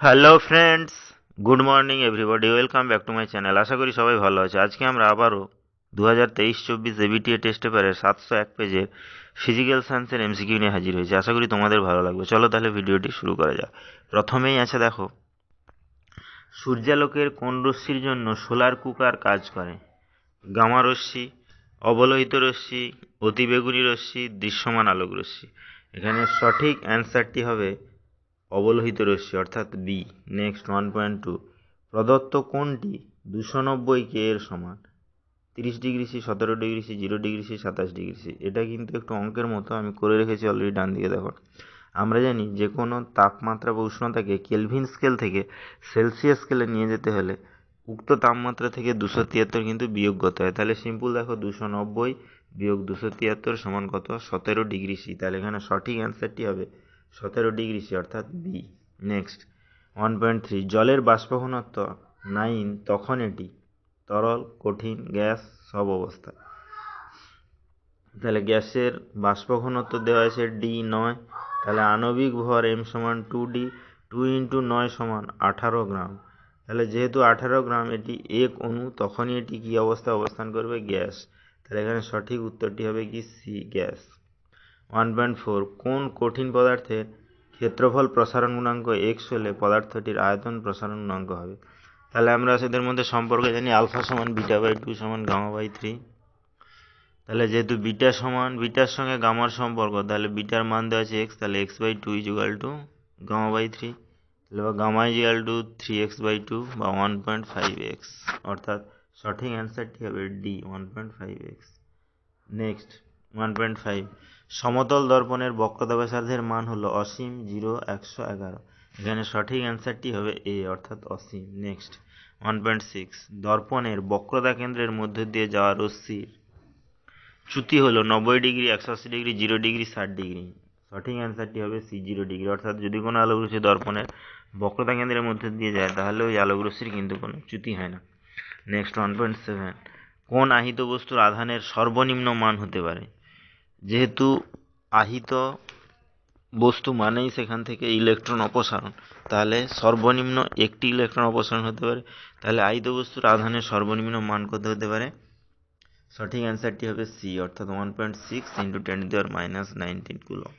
Hello friends, good morning everybody, welcome back to my channel. আশা করি সবাই ভালো আছে। আজকে আমরা আবারও 2023-24 এবিটিএ টেস্ট পেপারের 701 পেজের ফিজিক্যাল সায়েন্সের এমসিকিউ নিয়ে হাজির হয়েছে। আশা করি তোমাদের ভালো লাগবে। চলো তাহলে ভিডিওটি শুরু করা যাক। প্রথমেই আছে দেখো, সূর্যালোকের কোন রশ্মির জন্য সোলার কুকার কাজ করে? গামা রশ্মি, অবলোহিত রশ্মি, অতিবেগুনি রশ্মি, দৃশ্যমান আলোক রশ্মি। এখানে সঠিক অ্যান্সারটি হবে অবলোহিত রশ্মি অর্থাৎ বি। নেক্সট 1.2, প্রদত্ত কোণটি 290 কে এর সমান? 30°C, 17°C, 0°C, 27°C। এটা কিন্তু একটু অঙ্কের মতো, আমি করে রেখেছি অলরেডি ডান দিকে দেখো। আমরা জানি যে কোনো তাপমাত্রা বা উষ্ণতাকে কেলভিন স্কেল থেকে সেলসিয়াস স্কেলে নিয়ে যেতে হলে উক্ত তাপমাত্রা থেকে 273 কিন্তু বিয়োগ করতে হয়। তাহলে সিম্পল দেখো, 290 বিয়োগ 273 সমান কত? 17°C। তাহলে এখানে সঠিক অ্যান্সারটি হবে 17°C অর্থাৎ বি। নেক্সট 1.3, জলের বাষ্প ঘনত্ব 9 তখন এটি তরল, কঠিন, গ্যাস, সব অবস্থা। তাহলে গ্যাসের বাষ্প ঘনত্ব দেওয়া আছে ডি 9, তাহলে আণবিক ভর এম সমান 2D, 2 ইন্টু 9 সমান 18 গ্রাম। তাহলে যেহেতু 18 গ্রাম এটি এক অণু, তখনই এটি কি অবস্থায় অবস্থান করবে? গ্যাস। তাহলে এখানে সঠিক উত্তরটি হবে কি সি, গ্যাস। 1.4, কোন কঠিন পদার্থের ক্ষেত্রফল প্রসারণ গুণাঙ্ক এক্স হলে পদার্থটির আয়তন প্রসারণ গুণাঙ্ক হবে? তাহলে আমরা সেদের মধ্যে সম্পর্ক জানি, আলফা সমান বিটা বাই 2 সমান গামা বাই 3। তাহলে যেহেতু বিটার সঙ্গে গামার সম্পর্ক, তাহলে বিটার মান দেওয়া আছে এক্স, তাহলে x by 2 equal to gamma by 3, তাহলে বা গামা ইজুয়াল টু 3x/2 বা 1.5x, অর্থাৎ সঠিক অ্যান্সারটি হবে ডি, 1.5x। নেক্সট 1.5, সমতল দর্পণের বক্রতা ব্যাসার্ধের মান হলো অসীম, 0, 111। এখানে সঠিক অ্যান্সারটি হবে এ অর্থাৎ অসীম। নেক্সট 1.6, দর্পণের বক্রতা কেন্দ্রের মধ্য দিয়ে যাওয়া রশ্মির চ্যুতি হলো 90°, 180°, 0°, 60°। সঠিক অ্যান্সারটি হবে সি, 0°। অর্থাৎ যদি কোনো আলোক রশ্মি দর্পণের বক্রতা কেন্দ্রের মধ্যে দিয়ে যায়, তাহলে ওই আলোক রশ্মির কিন্তু কোনো চ্যুতি হয় না। নেক্সট 1.7, কোন আহিত বস্তুর আধানের সর্বনিম্ন মান হতে পারে? যেহেতু আহিত বস্তু মানেই সেখান থেকে ইলেকট্রন অপসারণ, তাহলে সর্বনিম্ন একটি ইলেকট্রন অপসারণ হতে পারে। তাহলে আহিত বস্তুর আধানের সর্বনিম্ন মান কত হতে পারে? সঠিক অ্যান্সারটি হবে সি অর্থাৎ 1.6 ইন্টু 10⁻⁻19 কুলম্ব।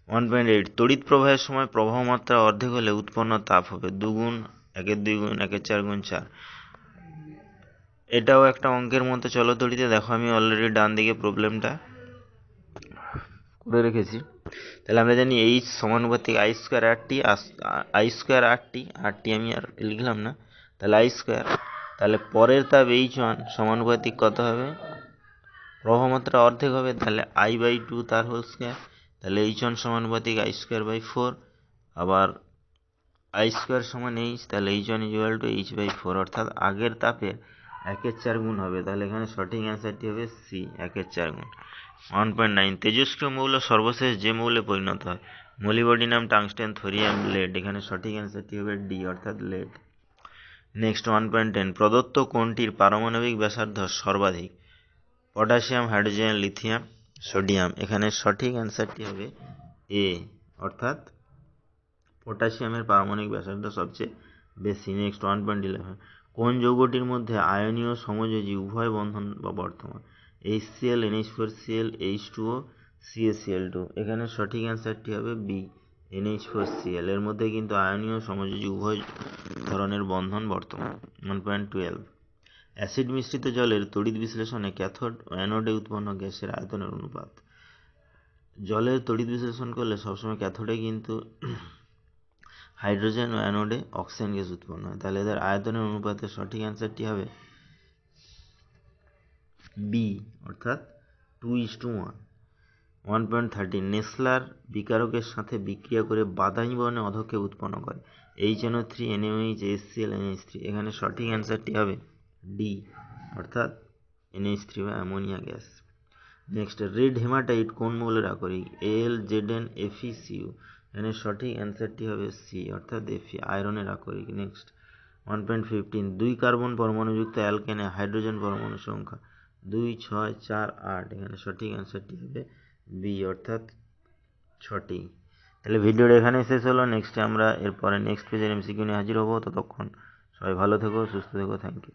1.8, তড়িৎ প্রবাহের সময় প্রবাহ মাত্রা অর্ধেক হলে উৎপন্ন তাপ হবে দুগুণ, 1/2 গুণ, 1/4 গুণ, 4। এটাও একটা অঙ্কের মতো। চলো তড়িতে দেখো, আমি অলরেডি ডান দিকে প্রবলেমটা করে রেখেছি। তাহলে আমরা জানি এইচ সমানুপাতিক আই স্কোয়ার আর টি, আর টি আমি আর লিখলাম না, তাহলে আই স্কোয়ার। তাহলে পরের তাপ H1 সমানুপাতিক কত হবে? প্রবাহ মাত্রা অর্ধেক হবে, তাহলে I/2 তার হোল স্কোয়ার। তাহলে H1 সমানুপাতিক আই স্কোয়ার বাই 4, আবার আই স্কোয়ার সমান এইচ, তাহলে H1 ইকুয়াল টু H/4, অর্থাৎ আগের তাপের 1/4 গুণ হবে। তাহলে এখানে সঠিক অ্যান্সারটি হবে সি, 1/4 গুণ। 1.9, তেজস্ক্রিয় মৌল সর্বশেষ যে মৌলে পরিণত হয়? মোলিবডিনাম, টাংস্টেন, থোরিয়াম, লেড। এখানে সঠিক অ্যান্সারটি হবে ডি অর্থাৎ লেড। নেক্সট 1.10, প্রদত্ত কোনটির পারমাণবিক ব্যাসার্ধ সর্বাধিক? Potassium, hydrogen, lithium, sodium. এখানে সঠিক অ্যান্সারটি হবে এ অর্থাৎ পটাশিয়ামের পারমাণবিক ব্যাসার্ধ সবচেয়ে বেশি। নেক্সট 1.11, কোন যৌগটির মধ্যে আয়নীয় সমযোজী উভয় বন্ধন বা বর্তমান? HCl, NH4Cl, H2O, CaCl2। এখানে সঠিক অ্যান্সারটি হবে বি, NH4Cl। এর মধ্যে কিন্তু আয়নীয় সমযোজী উভয় ধরনের বন্ধন বর্তমান। 1.12, অ্যাসিড মিশ্রিত জলের তড়িৎ বিশ্লেষণে ক্যাথোড ও অ্যানোডে উৎপন্ন গ্যাসের আয়তনের অনুপাত? জলের তড়িৎ বিশ্লেষণ করলে সবসময় ক্যাথোডে কিন্তু হাইড্রোজেন ও অ্যানোডে অক্সিজেন গ্যাস উৎপন্ন হয়। তাহলে এদের আয়তনের অনুপাতে সঠিক অ্যান্সারটি হবে বি অর্থাৎ 2:1। 1.13, নেসলার বিকারকের সাথে বিক্রিয়া করে বাদামি বর্ণের অধক্ষেপ উৎপন্ন করে? HNO3, NaOH, HCl, NH3। এখানে সঠিক অ্যান্সারটি হবে ডি অর্থাৎ NH3 বা ammonia gas. Next, red hematite কোন মৌলের আকরিক? AlZnFeCu। এখানে সঠিক অ্যান্সারটি হবে সি অর্থাৎ Fe, আয়রনের আকরিক। নেক্সট 1.15, 2 কার্বন পরমাণুযুক্ত অ্যালকেনে হাইড্রোজেন পরমাণু সংখ্যা 2, 6, 4, 8। এখানে সঠিক অ্যান্সারটি হবে বি অর্থাৎ 6টি। তাহলে ভিডিওটা এখানেই শেষ হলো। নেক্সটে আমরা এরপরে নেক্সট পেজের এমসিকিউ নিয়ে হাজির হবো। ততক্ষণ সবাই ভালো থেকো, সুস্থ থেকো, থ্যাংক ইউ।